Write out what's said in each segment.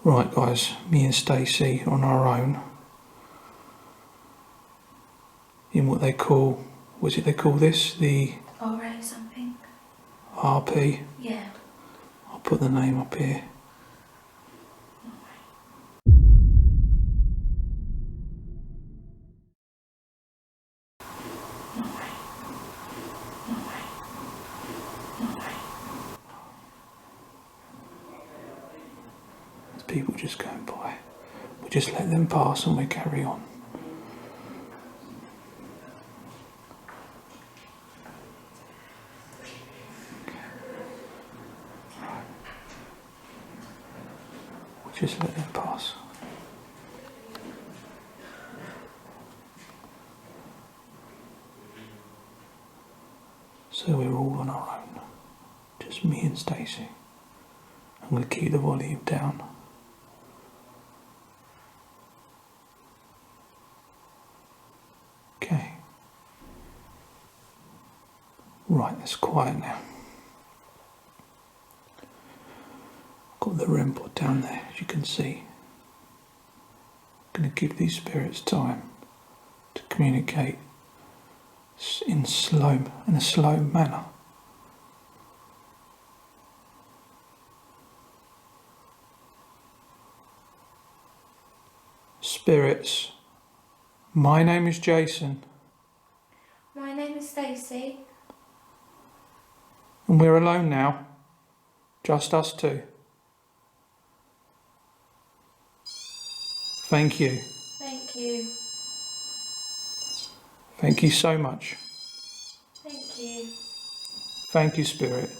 Right guys, me and Stacey are on our own in what they call, what's it they call this? The RA something. RP. Yeah. I'll put the name up here. There's people just going by. We just let them pass and we carry on. Just let them pass. So we're all on our own. Just me and Stacey. I'm going to keep the volume down. Okay. Right, it's quiet now. Got the REM pod down there, as you can see. Going to give these spirits time to communicate in a slow manner. Spirits, my name is Jason. My name is Stacey. And we're alone now. Just us two. Thank you. Thank you. Thank you so much. Thank you. Thank you, Spirit.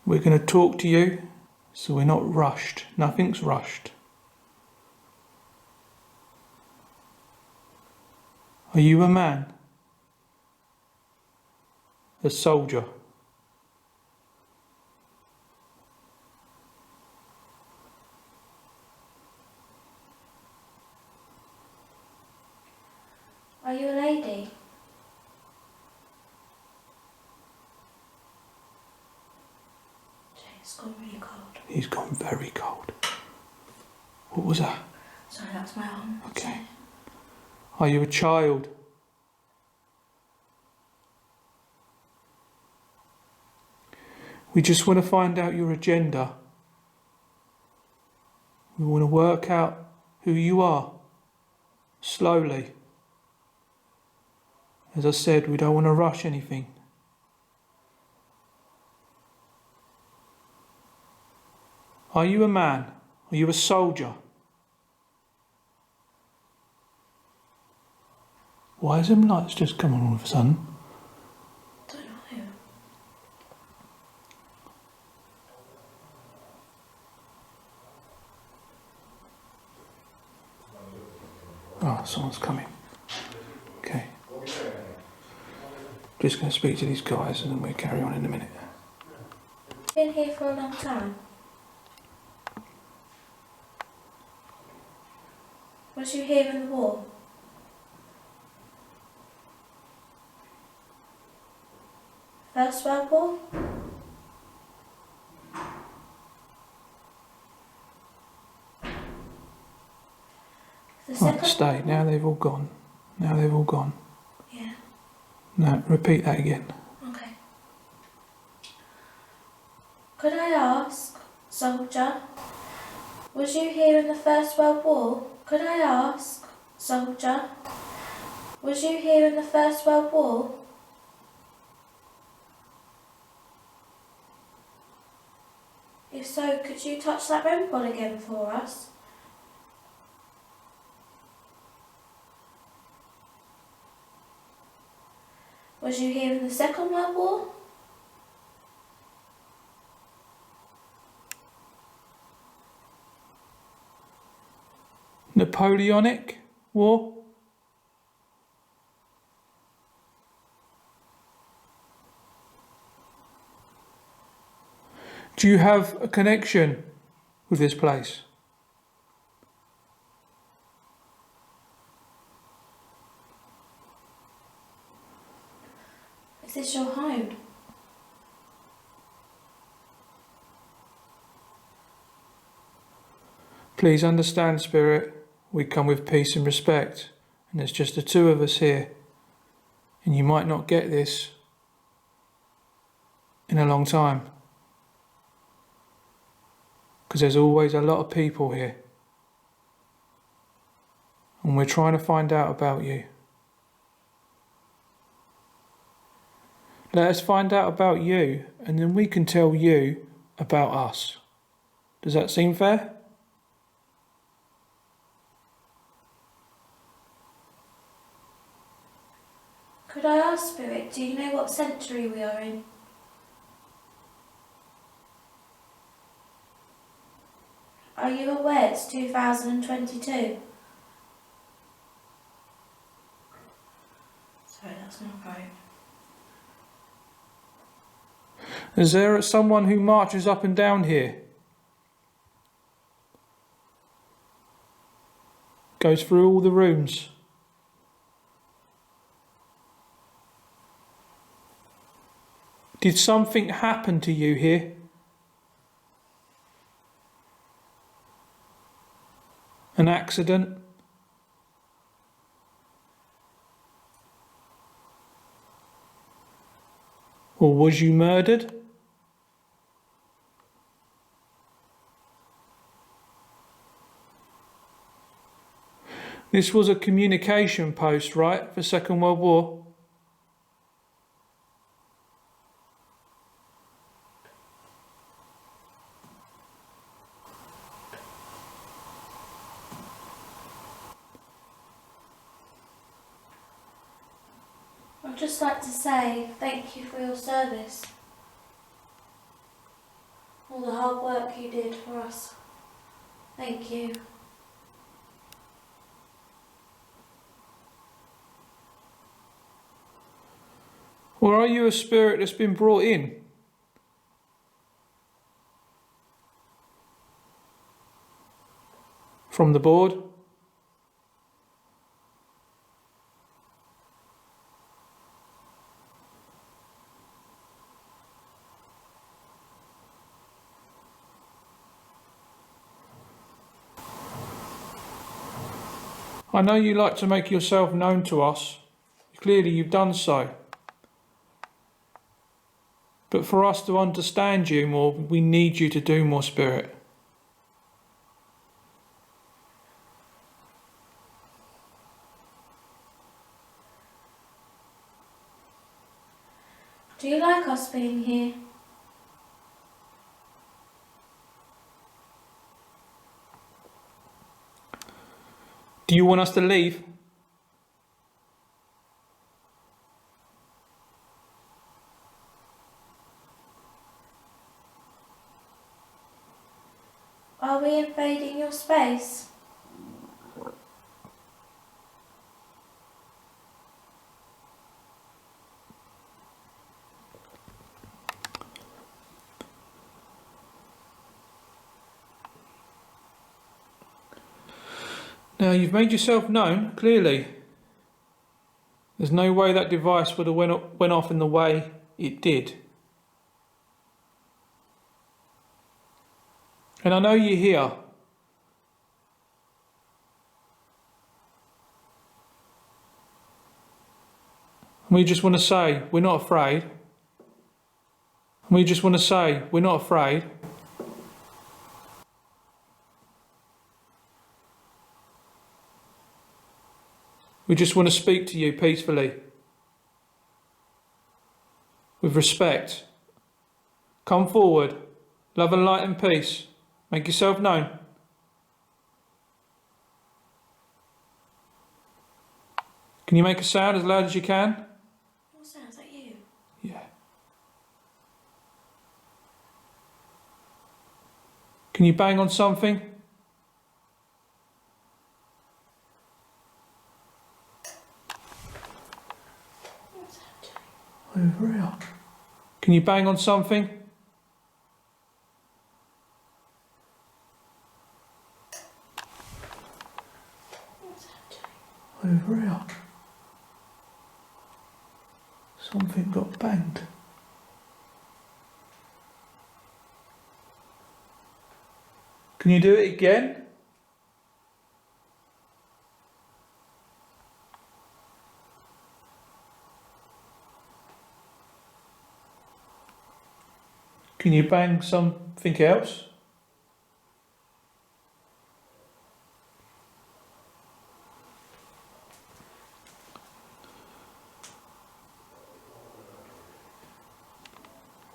We're going to talk to you, so we're not rushed. Nothing's rushed. Are you a man? A soldier? Are you a lady? It's gone really cold. He's gone very cold. What was that? Sorry, that's my arm. Okay. Are you a child? We just want to find out your agenda. We want to work out who you are, slowly. As I said, we don't want to rush anything. Are you a man? Are you a soldier? Why is them lights just come on all of a sudden? Don't know. Oh, someone's coming. Okay. Just going to speak to these guys and then we'll carry on in a minute. Been here for a long time. Was you here in the war? First World War? The second? Right, stay. Now they've all gone. Now they've all gone. Yeah. No, repeat that again. Okay. Could I ask, soldier, was you here in the First World War? Could I ask, soldier, was you here in the First World War? If so, could you touch that REM pod again for us? Was you here in the Second World War? Napoleonic War? Do you have a connection with this place? Is this your home? Please understand, Spirit, we come with peace and respect, and there's just the two of us here, and you might not get this in a long time, because there's always a lot of people here, and we're trying to find out about you. Let us find out about you, and then we can tell you about us. Does that seem fair? Could I ask, Spirit, do you know what century we are in? Are you aware it's 2022? Sorry, that's not right. Is there someone who marches up and down here? Goes through all the rooms? Did something happen to you here? An accident? Or was you murdered? This was a communication post, right, for Second World War? I'd just like to say thank you for your service. All the hard work you did for us. Thank you. Or are you a spirit that's been brought in? From the board? I know you like to make yourself known to us. Clearly you've done so. But for us to understand you more, we need you to do more, Spirit. Do you like us being here? Do you want us to leave? Are we invading your space? Now, you've made yourself known, clearly. There's no way that device would have went off in the way it did. And I know you're here. We just want to say, we're not afraid. We just want to say, we're not afraid. We just want to speak to you peacefully, with respect. Come forward, love and light and peace. Make yourself known. Can you make a sound as loud as you can? What sounds like you? Yeah. Can you bang on something? What's that? Over here. Can you bang on something? What's that? Over here. Something got banged. Can you do it again? Can you bang something else?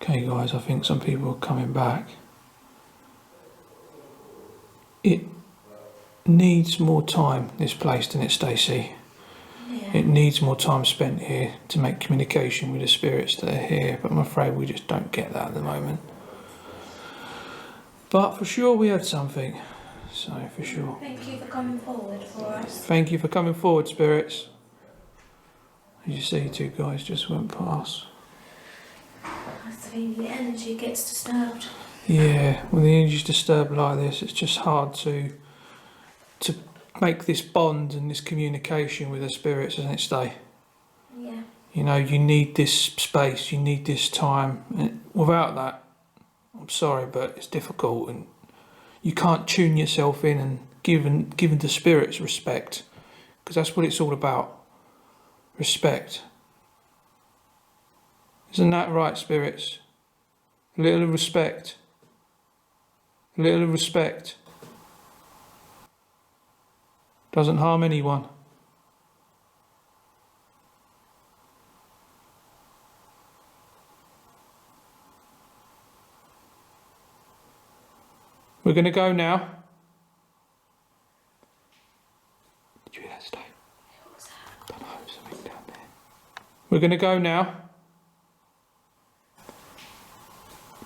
Okay guys, I think some people are coming back. It needs more time, this place, doesn't it, Stacey? Yeah. It needs more time spent here to make communication with the spirits that are here, but I'm afraid we just don't get that at the moment. But for sure we had something, so for sure. Thank you for coming forward for us. Thank you for coming forward, spirits. As you see, two guys just went past. I think the energy gets disturbed. Yeah, when the energy's disturbed like this, it's just hard to make this bond and this communication with the spirits, isn't it, Stay? Yeah. You know, you need this space, you need this time. And without that, I'm sorry, but it's difficult, and you can't tune yourself in and give the spirits respect, because that's what it's all about. Respect. Isn't that right, spirits? A little respect. A little respect. Doesn't harm anyone. We're going to go now. Did you hear that, Steve? What was that? Don't know, something down there. We're going to go now.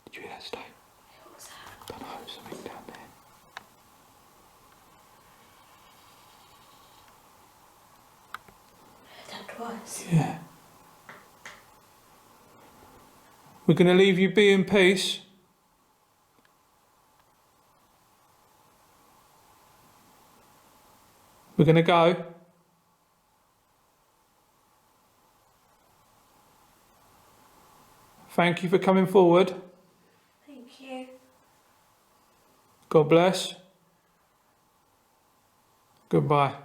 Did you hear that, Steve? What was that? Don't know, something down there. I heard that twice. Yeah. We're going to leave you be in peace. We're going to go. Thank you for coming forward. Thank you. God bless. Goodbye.